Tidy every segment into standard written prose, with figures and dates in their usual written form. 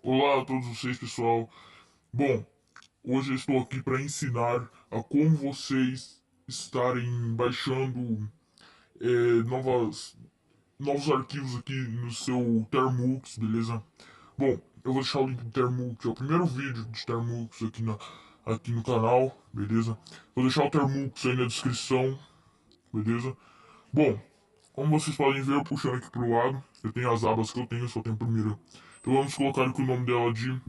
Olá a todos vocês, pessoal. Bom, hoje eu estou aqui para ensinar a como vocês estarem baixando novos arquivos aqui no seu Termux, beleza? Bom, eu vou deixar o link do Termux, é o primeiro vídeo de Termux aqui no canal, beleza? Vou deixar o Termux aí na descrição, beleza? Bom, como vocês podem ver, eu puxando aqui pro lado, eu tenho as abas que eu tenho, só tenho a primeira. Então vamos colocar aqui o nome dela de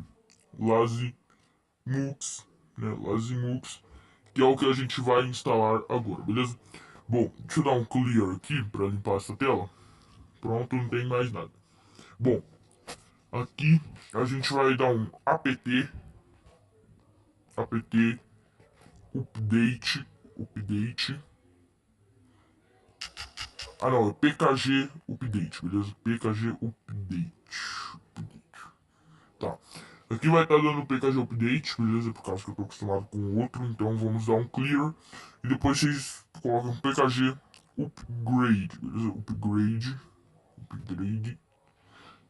Lazy Mux, né, Lazimux, que é o que a gente vai instalar agora, beleza? Bom, deixa eu dar um clear aqui para limpar essa tela. Pronto, não tem mais nada. Bom, aqui a gente vai dar um apt update. Ah não, é pkg update, beleza? Pkg update. Tá. Aqui vai estar dando PKG Update, beleza? Por causa que eu estou acostumado com o outro. Então vamos dar um Clear. E depois vocês colocam PKG Upgrade, beleza? Upgrade.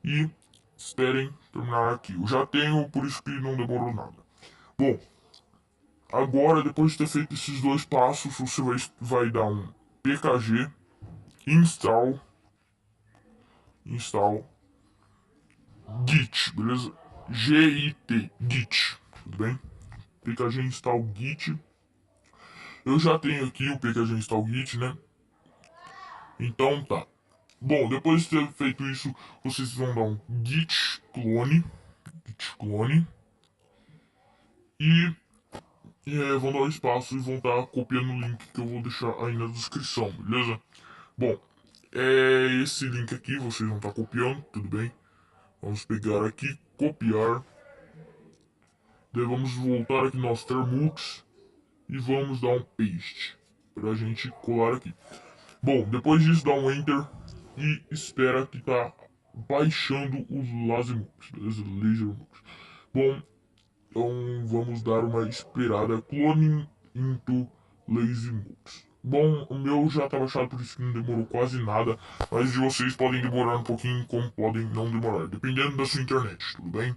E esperem terminar aqui. Eu já tenho, por isso que não demorou nada. Bom, agora depois de ter feito esses dois passos, você vai dar um PKG install git, beleza? Git, tudo bem? PKG install git. Eu já tenho aqui o PKG install git, né? Então tá. Bom, depois de ter feito isso, vocês vão dar um git clone e vão dar um espaço e vão estar copiando o link que eu vou deixar aí na descrição, beleza? Bom, é esse link aqui, vocês vão estar copiando, tudo bem? Vamos pegar aqui, copiar. Daí vamos voltar aqui no nosso Termux e vamos dar um paste para a gente colar aqui. Bom, depois disso dá um enter e espera que tá baixando os Lazimux, beleza? Lasermux. Bom, então vamos dar uma esperada. Cloning into Lazimux. Bom, o meu já tá baixado, por isso que não demorou quase nada. Mas de vocês podem demorar um pouquinho, como podem não demorar, dependendo da sua internet, tudo bem?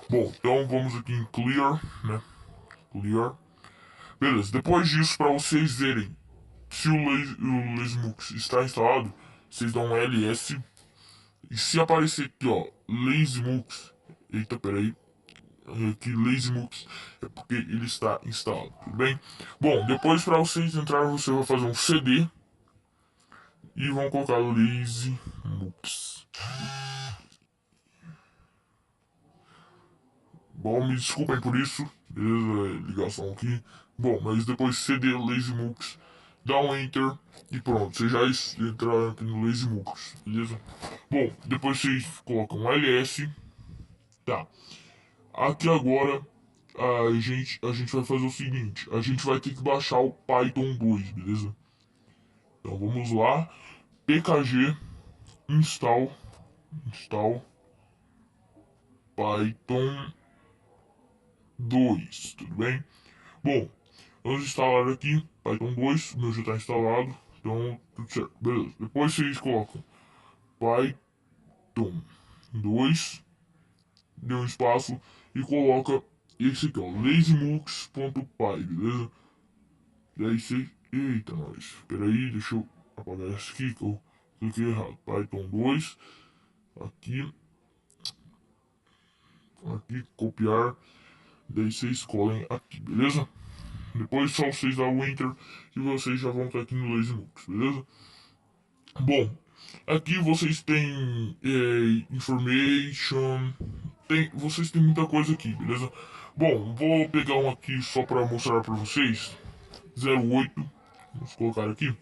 Bom, então vamos aqui em Clear, né? Clear. Beleza, depois disso, para vocês verem se o Lazimux está instalado, vocês dão um ls. E se aparecer aqui, ó, Lazimux, eita, peraí, aqui Lazimux, é porque ele está instalado, tudo bem? Bom, depois para vocês entrarem, você vai fazer um cd e vão colocar Lazimux. Bom, me desculpem por isso, beleza? Ligação aqui. Bom, mas depois cd Lazimux, dá um enter e pronto, vocês já entraram aqui no Lazimux, beleza? Bom, depois vocês colocam um ls, tá? Aqui agora a gente vai fazer o seguinte, a gente vai ter que baixar o Python 2, beleza? Então vamos lá, pkg install Python 2, tudo bem? Bom, vamos instalar aqui Python 2, o meu já está instalado, então tudo certo, beleza. Depois vocês colocam Python 2, dê um espaço e coloca esse aqui, ó, lazimux.py, beleza? Daí você. Eita, nós. Espera aí, deixa eu apagar isso aqui que eu cliquei errado. Python 2. Aqui. Aqui, copiar. Daí vocês escolhem aqui, beleza? Depois só vocês dão o Enter e vocês já vão estar aqui no LazyMux, beleza? Bom, aqui vocês têm information. Vocês têm muita coisa aqui, beleza? Bom, vou pegar um aqui só para mostrar para vocês. 08. Vamos colocar aqui.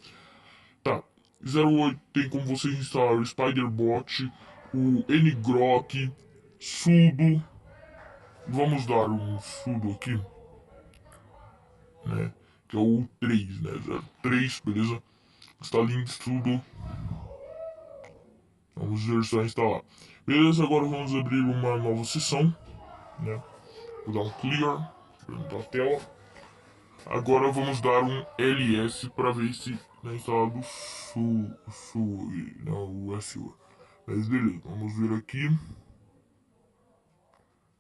Tá. 08 tem como vocês instalar o Spiderbot, o ngrok, sudo. Vamos dar um sudo aqui, né? Que é o 3, né? 03, beleza? Installing sudo. Vamos ver se vai instalar. Beleza, agora vamos abrir uma nova sessão, né? Vou dar um clear da tela. Agora vamos dar um ls para ver se está instalado não, o SU. Mas beleza, vamos ver aqui.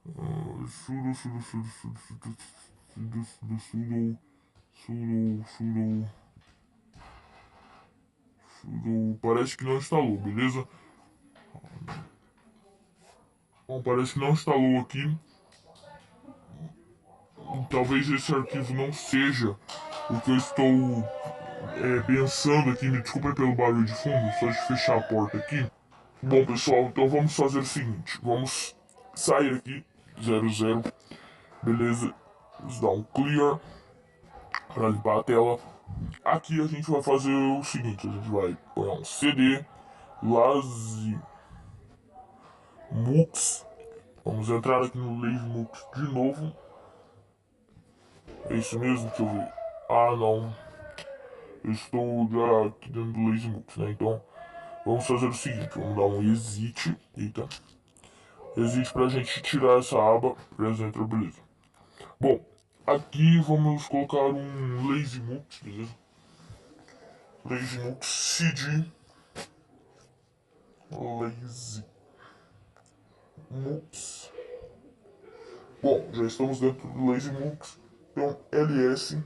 Sudo, sudo, sudo, sudo, sudo, sudo, sudo, sudo, sudo, sudo, sudo. Parece que não instalou, beleza? Bom, parece que não instalou aqui. Talvez esse arquivo não seja o que eu estou pensando aqui. Me desculpem pelo barulho de fundo, só de fechar a porta aqui. Bom, pessoal, então vamos fazer o seguinte. Vamos sair aqui, 00, beleza? Vamos dar um clear para limpar a tela. Aqui a gente vai fazer o seguinte, a gente vai pôr um CD, LazyMux. Vamos entrar aqui no LazyMux de novo. É isso mesmo, deixa eu ver. Ah, não. Eu estou já aqui dentro do LazyMux, né? Então, vamos fazer o seguinte, vamos dar um exit. Eita. Exit pra gente tirar essa aba. Presenter, beleza. Bom, aqui vamos colocar um LazyMux, beleza? LazyMux cd LazyMux. Bom, já estamos dentro do LazyMux. Então, ls.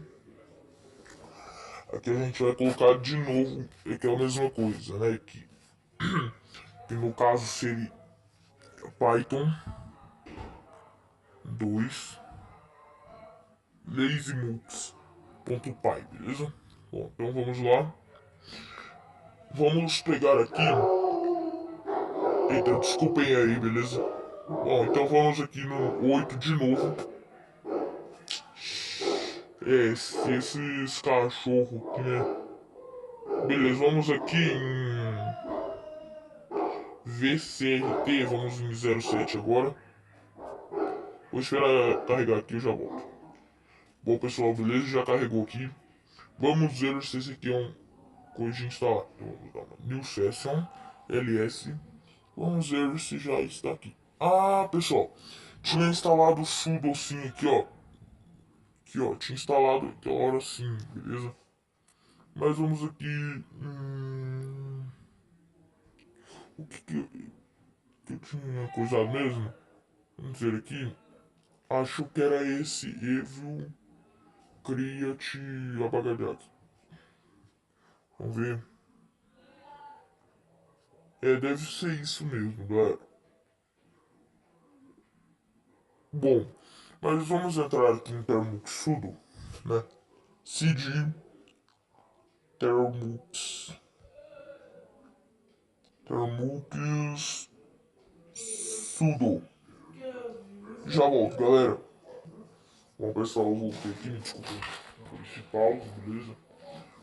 Aqui a gente vai colocar de novo aquela mesma coisa, né? Que no caso seria Python 2 lazymux.py, beleza? Bom, então vamos lá. Vamos pegar aqui. Eita, desculpem aí, beleza? Bom, então vamos aqui no 8 de novo. Se esses cachorros aqui, né? Beleza, vamos aqui em VCRT, vamos em 07 agora. Vou esperar carregar aqui e já volto. Bom, pessoal, beleza? Já carregou aqui. Vamos ver se esse aqui é um coisa de instalar. Então, vamos dar uma New Session, ls. Vamos ver se já está aqui. Ah, pessoal, tinha instalado o sudo sim aqui, ó. Aqui, ó, tinha instalado agora sim, beleza? Mas vamos aqui. O que eu tinha coisado mesmo? Vamos ver aqui. Acho que era esse Evil Create Abagadado. Vamos ver. Deve ser isso mesmo, galera. Bom, mas vamos entrar aqui em Termux sudo, né? cd Termux sudo. Já volto, galera. Bom, pessoal, eu voltei aqui, me desculpa por esse pause, beleza?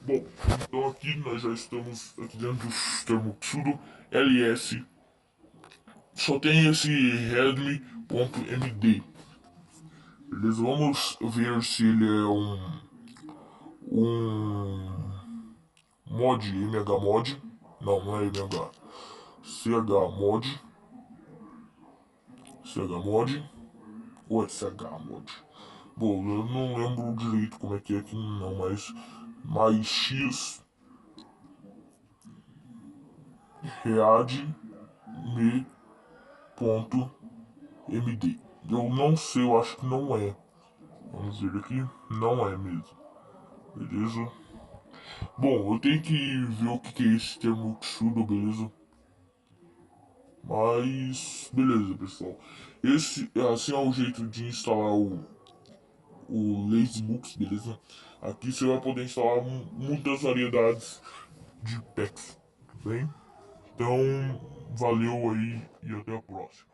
Bom, então aqui nós já estamos aqui dentro do Termux sudo ls. Só tem esse readme.md. Beleza? Vamos ver se ele é um mod mhmod. Não, não é mh. chmod. Chmod. Ou é chmod? Bom, eu não lembro direito como é que é aqui não, mas mais x readme.md. Eu não sei, eu acho que não é. Vamos ver aqui. Não é mesmo. Beleza? Bom, eu tenho que ver o que é esse termo sudo, beleza? Mas, beleza, pessoal. Esse assim é o jeito de instalar o LazyMux, beleza? Aqui você vai poder instalar muitas variedades de packs, tudo bem? Então, valeu aí e até a próxima.